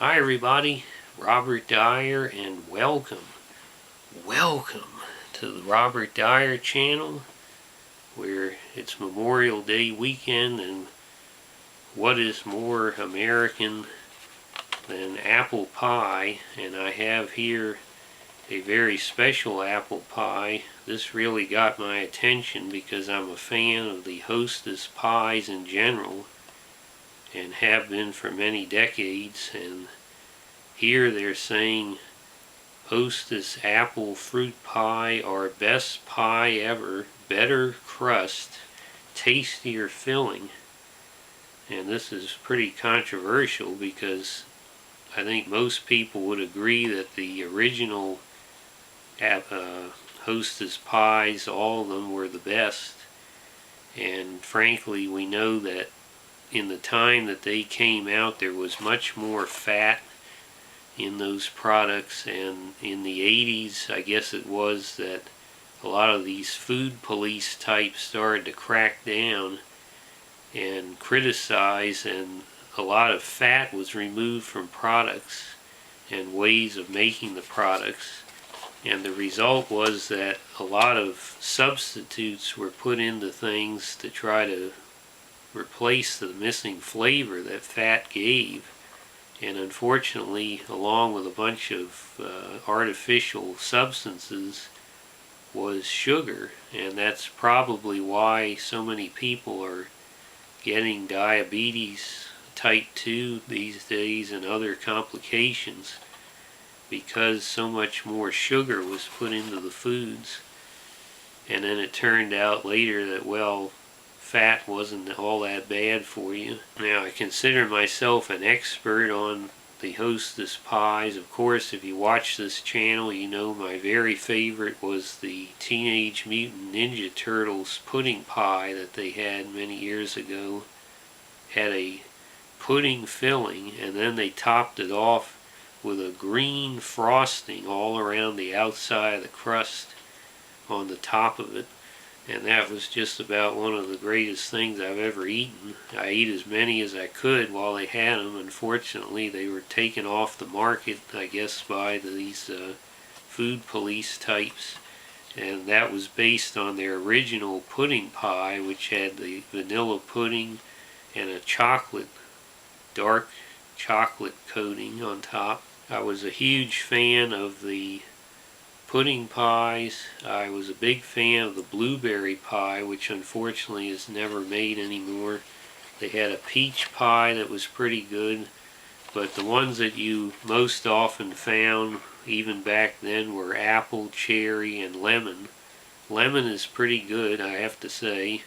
Hi everybody, Robert Dyer, and welcome to the Robert Dyer channel, where it's Memorial Day weekend, and what is more American than apple pie? And I have here a very special apple pie. This really got my attention because I'm a fan of the Hostess pies in general, and have been for many decades. And here they're saying Hostess apple fruit pie, our best pie ever, better crust, tastier filling. And this is pretty controversial because I think most people would agree that the original Hostess pies, all of them, were the best. And frankly, we know that in the time that they came out, there was much more fat in those products, and in the 80s, I guess it was, that a lot of these food police types started to crack down and criticize, and a lot of fat was removed from products and ways of making the products, and the result was that a lot of substitutes were put into things to try to replace the missing flavor that fat gave. And unfortunately, along with a bunch of artificial substances, was sugar. And that's probably why so many people are getting diabetes type 2 these days and other complications, because so much more sugar was put into the foods. And then it turned out later that, well, fat wasn't all that bad for you. Now, I consider myself an expert on the Hostess pies. Of course, if you watch this channel, you know my very favorite was the Teenage Mutant Ninja Turtles pudding pie that they had many years ago. Had a pudding filling, and then they topped it off with a green frosting all around the outside of the crust on the top of it. And that was just about one of the greatest things I've ever eaten. I ate as many as I could while they had them. Unfortunately, they were taken off the market, I guess, by these food police types. And that was based on their original pudding pie, which had the vanilla pudding and a dark chocolate coating on top. I was a huge fan of the pudding pies. I was a big fan of the blueberry pie, which unfortunately is never made anymore. They had a peach pie that was pretty good, but the ones that you most often found, even back then, were apple, cherry, and lemon. Lemon is pretty good, I have to say.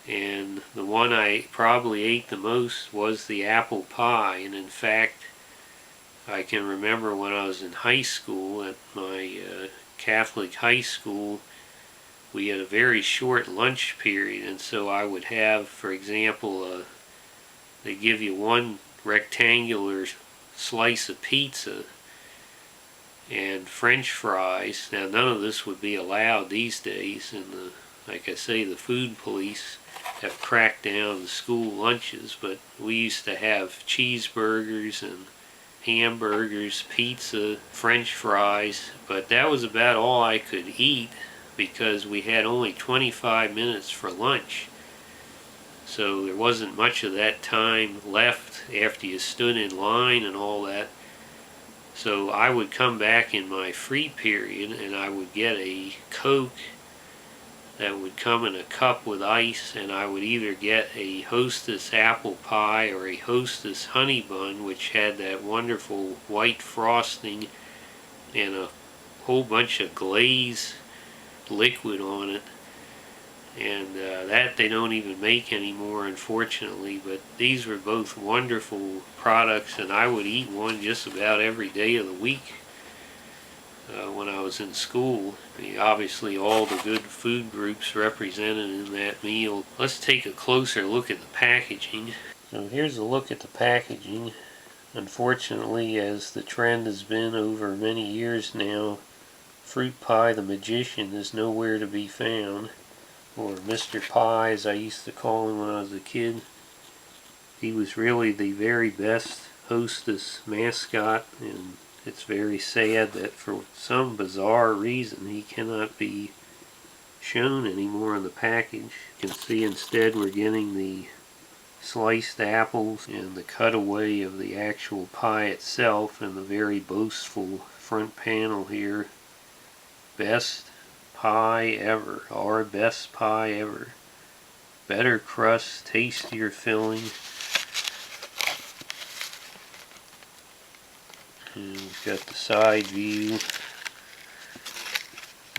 And the one I probably ate the most was the apple pie. And in fact, I can remember when I was in high school, at my Catholic high school, we had a very short lunch period, and so I would have, for example, they give you one rectangular slice of pizza and French fries. Now, none of this would be allowed these days, and like I say, the food police have cracked down the school lunches, but we used to have cheeseburgers and hamburgers, pizza, French fries, but that was about all I could eat because we had only 25 minutes for lunch. So there wasn't much of that time left after you stood in line and all that. So I would come back in my free period and I would get a Coke that would come in a cup with ice, and I would either get a Hostess apple pie or a Hostess honey bun, which had that wonderful white frosting and a whole bunch of glaze liquid on it. And that they don't even make anymore, unfortunately, but these were both wonderful products, and I would eat one just about every day of the week. When I was in school. Obviously all the good food groups represented in that meal. Let's take a closer look at the packaging. So here's a look at the packaging. Unfortunately, as the trend has been over many years now, Fruit Pie the Magician is nowhere to be found. Or Mr. Pie, as I used to call him when I was a kid. He was really the very best Hostess mascot, and it's very sad that for some bizarre reason he cannot be shown anymore in the package. You can see instead we're getting the sliced apples and the cutaway of the actual pie itself, and the very boastful front panel here. Best pie ever, our best pie ever. Better crust, tastier filling. And we've got the side view.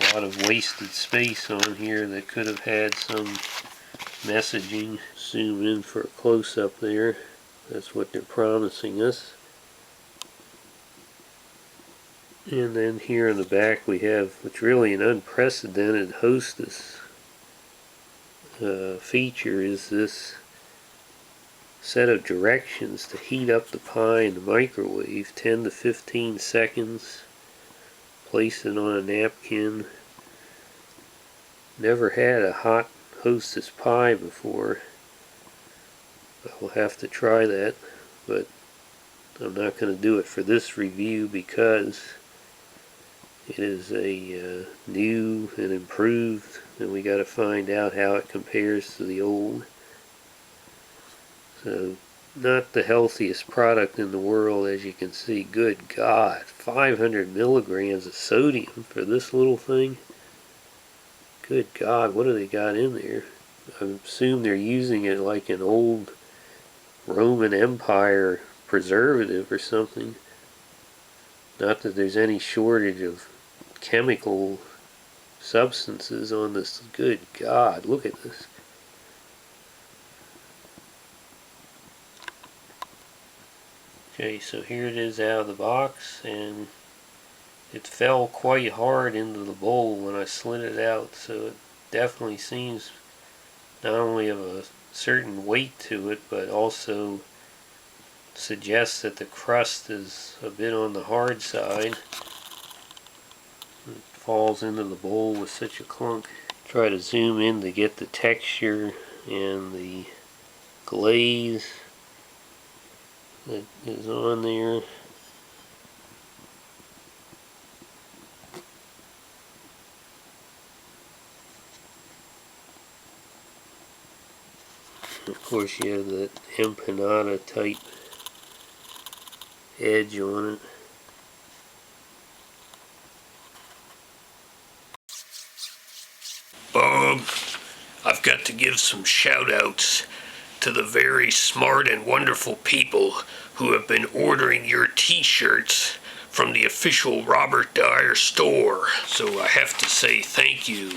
A lot of wasted space on here that could have had some messaging. Zoom in for a close-up there. That's what they're promising us. And then here in the back we have what's really an unprecedented Hostess feature, is this set of directions to heat up the pie in the microwave, 10 to 15 seconds. Place it on a napkin. Never had a hot Hostess pie before. I'll have to try that, but I'm not going to do it for this review because it is a new and improved, and we got to find out how it compares to the old. So, not the healthiest product in the world, as you can see. Good God, 500 milligrams of sodium for this little thing. Good God, what do they got in there? I assume they're using it like an old Roman Empire preservative or something. Not that there's any shortage of chemical substances on this. Good God, look at this. Okay, so here it is out of the box, and it fell quite hard into the bowl when I slid it out, so it definitely seems not only of a certain weight to it, but also suggests that the crust is a bit on the hard side. It falls into the bowl with such a clunk. Try to zoom in to get the texture and the glaze that is on there. Of course you have that empanada type edge on it. Bob, I've got to give some shout-outs to the very smart and wonderful people who have been ordering your t-shirts from the official Robert Dyer store. So I have to say thank you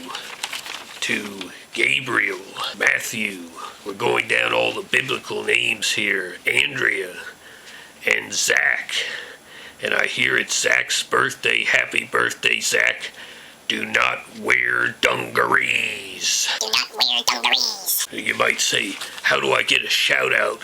to Gabriel, Matthew, we're going down all the biblical names here, Andrea, and Zach. And I hear it's Zach's birthday. Happy birthday, Zach. Do not wear dungarees. Do not wear dungarees. You might say, how do I get a shout out?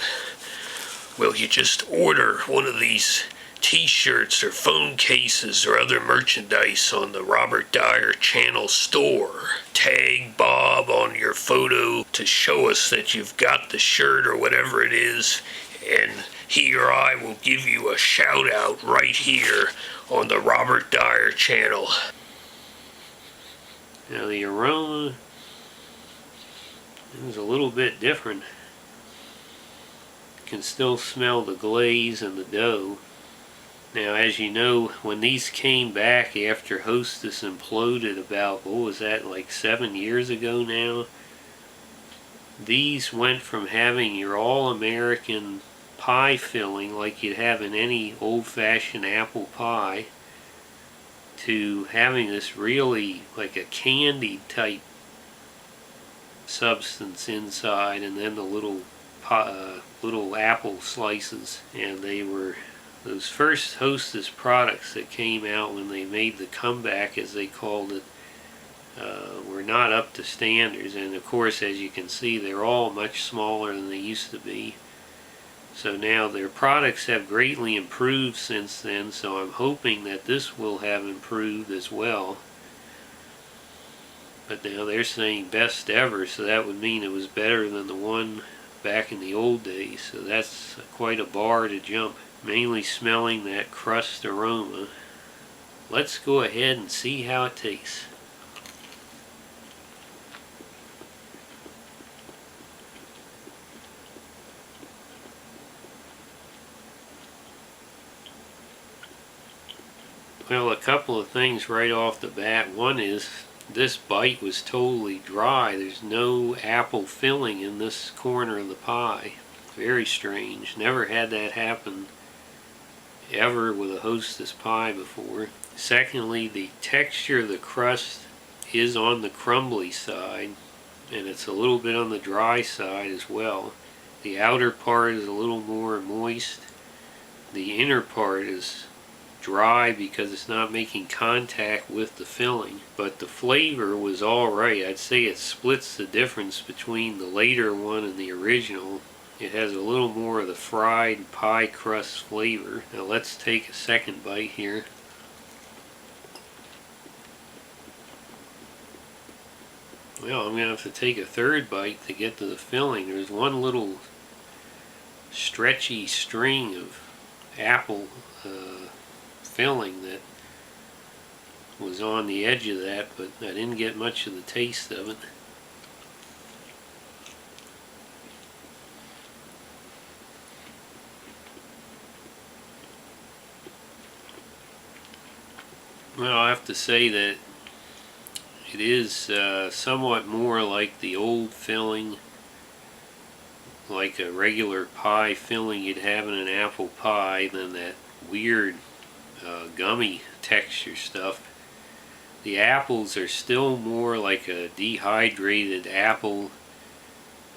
Well, you just order one of these t-shirts or phone cases or other merchandise on the Robert Dyer channel store. Tag Bob on your photo to show us that you've got the shirt or whatever it is, and he or I will give you a shout out right here on the Robert Dyer channel. Now the aroma is a little bit different. You can still smell the glaze and the dough. Now, as you know, when these came back after Hostess imploded about, what was that, like 7 years ago now? These went from having your all-American pie filling like you'd have in any old-fashioned apple pie to having this really like a candied type substance inside, and then the little apple slices. And they were those first Hostess products that came out when they made the comeback, as they called it, were not up to standards. And of course, as you can see, they're all much smaller than they used to be. So now their products have greatly improved since then, so I'm hoping that this will have improved as well. But now they're saying best ever, so that would mean it was better than the one back in the old days, so that's quite a bar to jump. Mainly smelling that crust aroma. Let's go ahead and see how it tastes. Well, a couple of things right off the bat. One is this bite was totally dry. There's no apple filling in this corner of the pie. Very strange. Never had that happen ever with a Hostess pie before. Secondly, the texture of the crust is on the crumbly side, and it's a little bit on the dry side as well. The outer part is a little more moist. The inner part is dry because it's not making contact with the filling, but the flavor was alright. I'd say it splits the difference between the later one and the original. It has a little more of the fried pie crust flavor. Now let's take a second bite here. Well, I'm going to have to take a third bite to get to the filling. There's one little stretchy string of apple filling that was on the edge of that, but I didn't get much of the taste of it. Well, I have to say that it is somewhat more like the old filling, like a regular pie filling you'd have in an apple pie, than that weird gummy texture stuff. The apples are still more like a dehydrated apple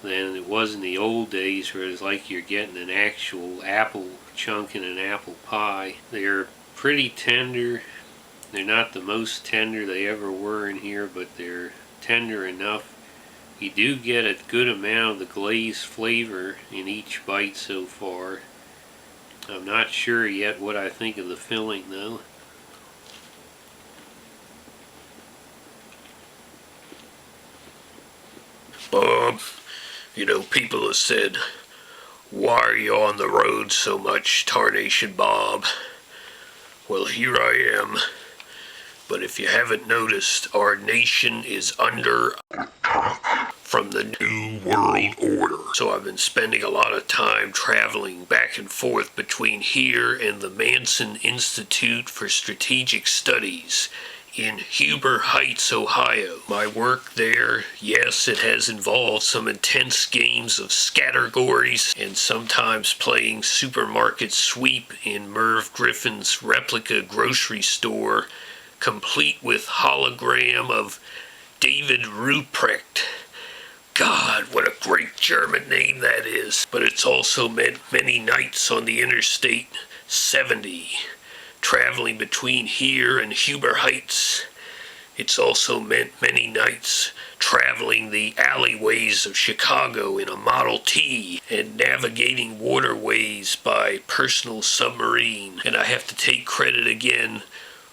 than it was in the old days, where it's like you're getting an actual apple chunk in an apple pie. They're pretty tender. They're not the most tender they ever were in here, but they're tender enough. You do get a good amount of the glazed flavor in each bite so far. I'm not sure yet what I think of the filling though. Bob, you know, people have said, why are you on the road so much, Tarnation Bob? Well, here I am. But if you haven't noticed, our nation is under from the New World Order. So I've been spending a lot of time traveling back and forth between here and the Manson Institute for Strategic Studies in Huber Heights, Ohio. My work there, yes, it has involved some intense games of scattergories and sometimes playing supermarket sweep in Merv Griffin's replica grocery store, complete with hologram of David Ruprecht. God, what a great German name that is. But it's also meant many nights on the Interstate 70, traveling between here and Huber Heights. It's also meant many nights traveling the alleyways of Chicago in a Model T and navigating waterways by personal submarine. And I have to take credit again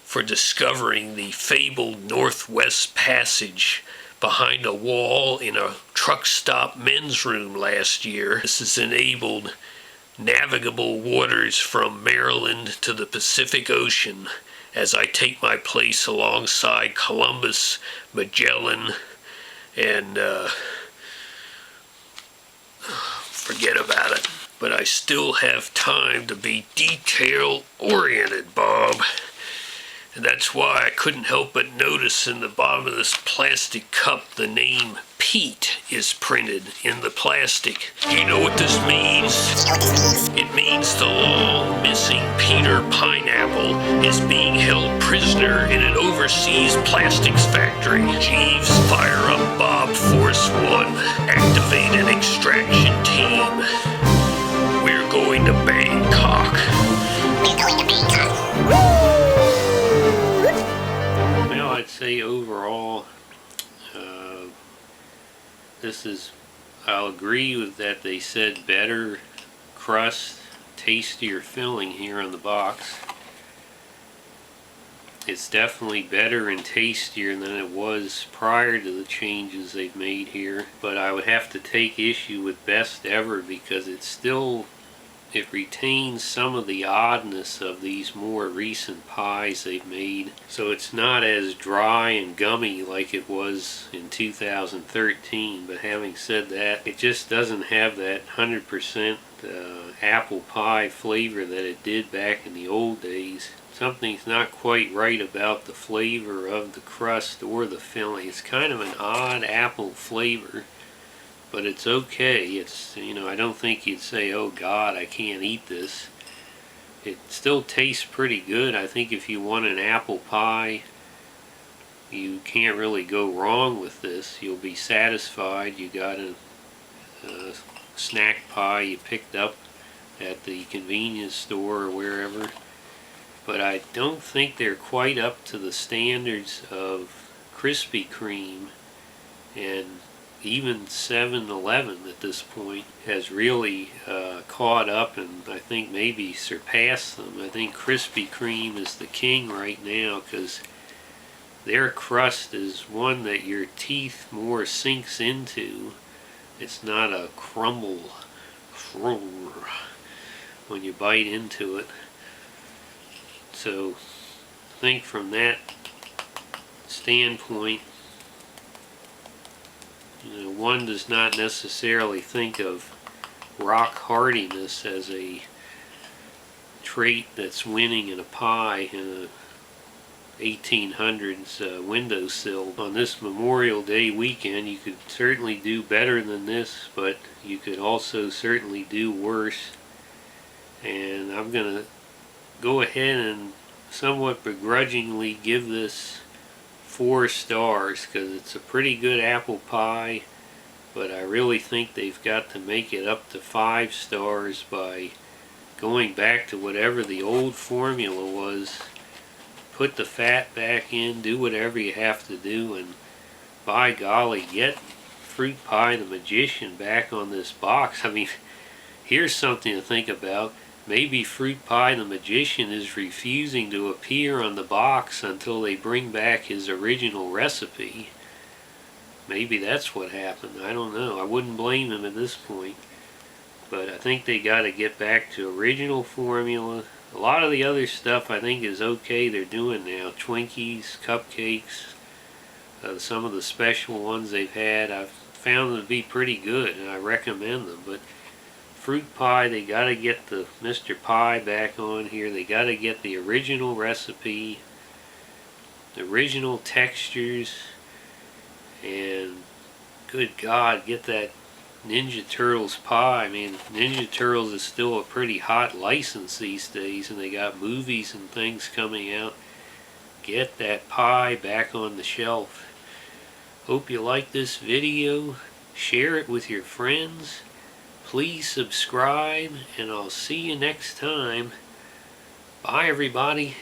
for discovering the fabled Northwest Passage behind a wall in a truck stop men's room last year. This has enabled navigable waters from Maryland to the Pacific Ocean as I take my place alongside Columbus, Magellan, and forget about it. But I still have time to be detail-oriented, Bob. And that's why I couldn't help but notice in the bottom of this plastic cup the name Pete is printed in the plastic. Do you know what this means? It means the long missing Peter Pineapple is being held prisoner in an overseas plastics factory. Jeeves, fire up Bob Force 1. Activate an extraction team. We're going to Bangkok. We're going to Bangkok. Well, I'd say overall, this is, I'll agree with that. They said better crust, tastier filling here on the box. It's definitely better and tastier than it was prior to the changes they've made here. But I would have to take issue with best ever because it retains some of the oddness of these more recent pies they've made. So it's not as dry and gummy like it was in 2013. But having said that, it just doesn't have that 100% apple pie flavor that it did back in the old days. Something's not quite right about the flavor of the crust or the filling. It's kind of an odd apple flavor, but it's okay. It's, you know, I don't think you'd say, oh God, I can't eat this. It still tastes pretty good. I think if you want an apple pie, you can't really go wrong with this. You'll be satisfied. You got a snack pie you picked up at the convenience store or wherever. But I don't think they're quite up to the standards of Krispy Kreme, and even 7-Eleven at this point has really caught up and I think maybe surpassed them. I think Krispy Kreme is the king right now because their crust is one that your teeth more sinks into. It's not a crumble when you bite into it. So I think from that standpoint, you know, one does not necessarily think of rock hardiness as a trait that's winning in a pie in a 1800s windowsill. On this Memorial Day weekend, you could certainly do better than this, but you could also certainly do worse. And I'm going to go ahead and somewhat begrudgingly give this 4 stars because it's a pretty good apple pie, but I really think they've got to make it up to 5 stars by going back to whatever the old formula was. Put the fat back in, do whatever you have to do, and by golly, get Fruit Pie the Magician back on this box. I mean, here's something to think about. Maybe Fruit Pie the Magician is refusing to appear on the box until they bring back his original recipe. Maybe that's what happened. I don't know. I wouldn't blame him at this point. But I think they got to get back to original formula. A lot of the other stuff I think is okay they're doing now. Twinkies, cupcakes, some of the special ones they've had, I've found them to be pretty good and I recommend them. But Fruit Pie, they got to get the Mr. Pie back on here. They got to get the original recipe, the original textures, and good God, get that Ninja Turtles pie. I mean, Ninja Turtles is still a pretty hot license these days, and they got movies and things coming out. Get that pie back on the shelf. Hope you like this video. Share it with your friends. Please subscribe, and I'll see you next time. Bye, everybody.